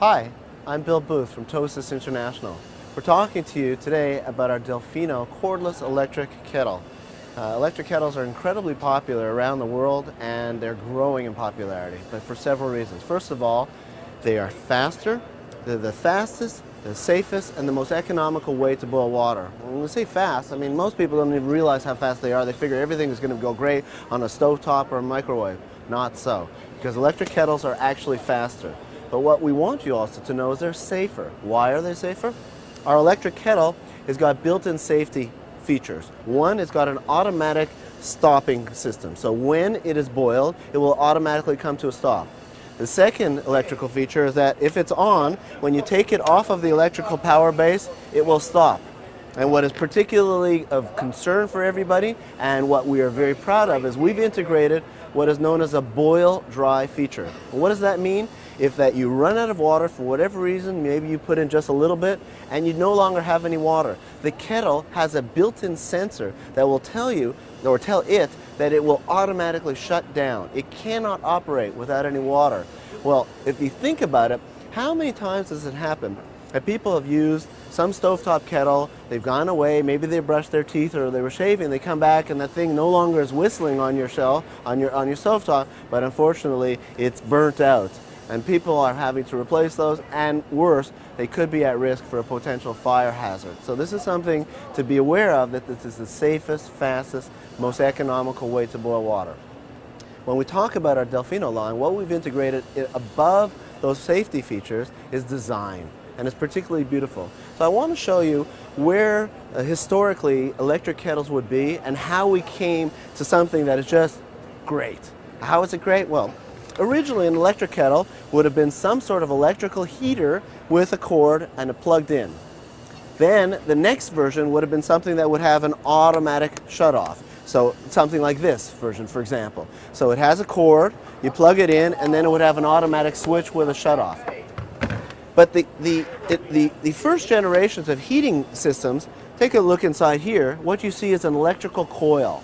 Hi, I'm Bill Booth from Toastis International. We're talking to you today about our Delfino cordless electric kettle. Electric kettles are incredibly popular around the world and they're growing in popularity, but for several reasons. First of all, they are faster, they're the fastest, the safest, and the most economical way to boil water. When we say fast, I mean most people don't even realize how fast they are. They figure everything is going to go great on a stovetop or a microwave. Not so, because electric kettles are actually faster. But what we want you also to know is they're safer. Why are they safer? Our electric kettle has got built-in safety features. One, it's got an automatic stopping system. So when it is boiled, it will automatically come to a stop. The second electrical feature is that if it's on, when you take it off of the electrical power base, it will stop. And what is particularly of concern for everybody, and what we are very proud of, is we've integrated what is known as a boil dry feature. And what does that mean? If that you run out of water for whatever reason, maybe you put in just a little bit and you no longer have any water, the kettle has a built-in sensor that will tell you, or tell it, that it will automatically shut down. It cannot operate without any water. Well, if you think about it, how many times does it happen that people have used some stovetop kettle, they've gone away, maybe they brushed their teeth or they were shaving, they come back and that thing no longer is whistling on your shell, on your stovetop, but unfortunately it's burnt out. And people are having to replace those, and worse, they could be at risk for a potential fire hazard. So this is something to be aware of, that this is the safest, fastest, most economical way to boil water. When we talk about our Delfino line, what we've integrated above those safety features is design, and it's particularly beautiful. So I want to show you where historically electric kettles would be and how we came to something that is just great. How is it great? Well, originally an electric kettle would have been some sort of electrical heater with a cord and it plugged in. Then the next version would have been something that would have an automatic shut-off. So something like this version, for example. So it has a cord, you plug it in, and then it would have an automatic switch with a shut-off. But the first generations of heating systems, take a look inside here, what you see is an electrical coil,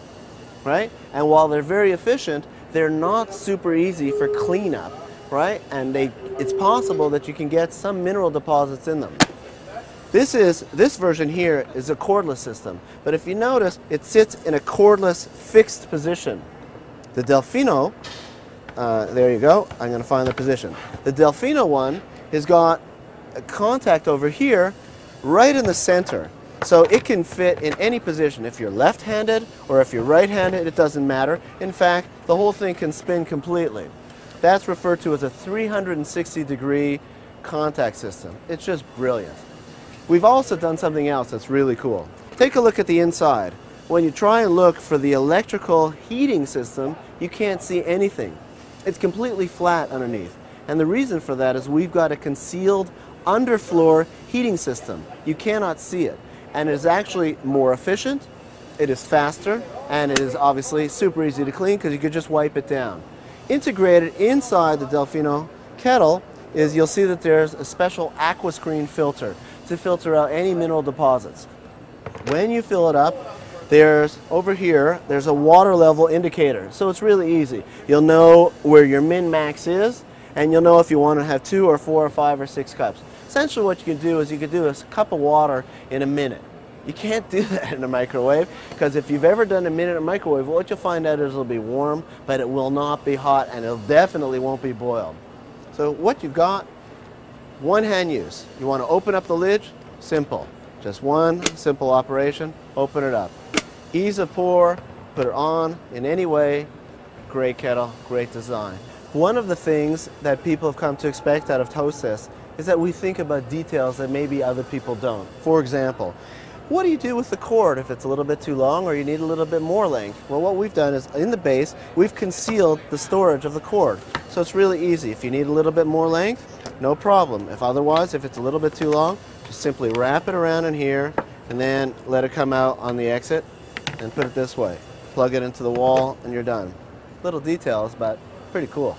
right? And while they're very efficient, they're not super easy for cleanup, right? And it's possible that you can get some mineral deposits in them. This version here is a cordless system, but if you notice, it sits in a cordless fixed position. The Delfino, there you go, I'm going to find the position. The Delfino one has got a contact over here right in the center. So it can fit in any position. If you're left-handed or if you're right-handed, it doesn't matter. In fact, the whole thing can spin completely. That's referred to as a 360-degree contact system. It's just brilliant. We've also done something else that's really cool. Take a look at the inside. When you try and look for the electrical heating system, you can't see anything. It's completely flat underneath. And the reason for that is we've got a concealed underfloor heating system. You cannot see it. And it is actually more efficient, it is faster, and it is obviously super easy to clean because you could just wipe it down. Integrated inside the Delfino kettle is, you'll see that there's a special aqua screen filter to filter out any mineral deposits. When you fill it up, over here, there's a water level indicator. So it's really easy. You'll know where your min-max is, and you'll know if you want to have 2 or 4 or 5 or 6 cups. Essentially what you can do is you can do a cup of water in a minute. You can't do that in a microwave, because if you've ever done a minute in a microwave, what you'll find out is it'll be warm, but it will not be hot, and it definitely won't be boiled. So what you've got, one hand use. You want to open up the lid, simple. Just one simple operation, open it up. Ease of pour, put it on in any way, great kettle, great design. One of the things that people have come to expect out of Toastis is that we think about details that maybe other people don't. For example, what do you do with the cord if it's a little bit too long or you need a little bit more length? Well, what we've done is in the base, we've concealed the storage of the cord. So it's really easy. If you need a little bit more length, no problem. If it's a little bit too long, just simply wrap it around in here and then let it come out on the exit and put it this way. Plug it into the wall and you're done. Little details, but pretty cool.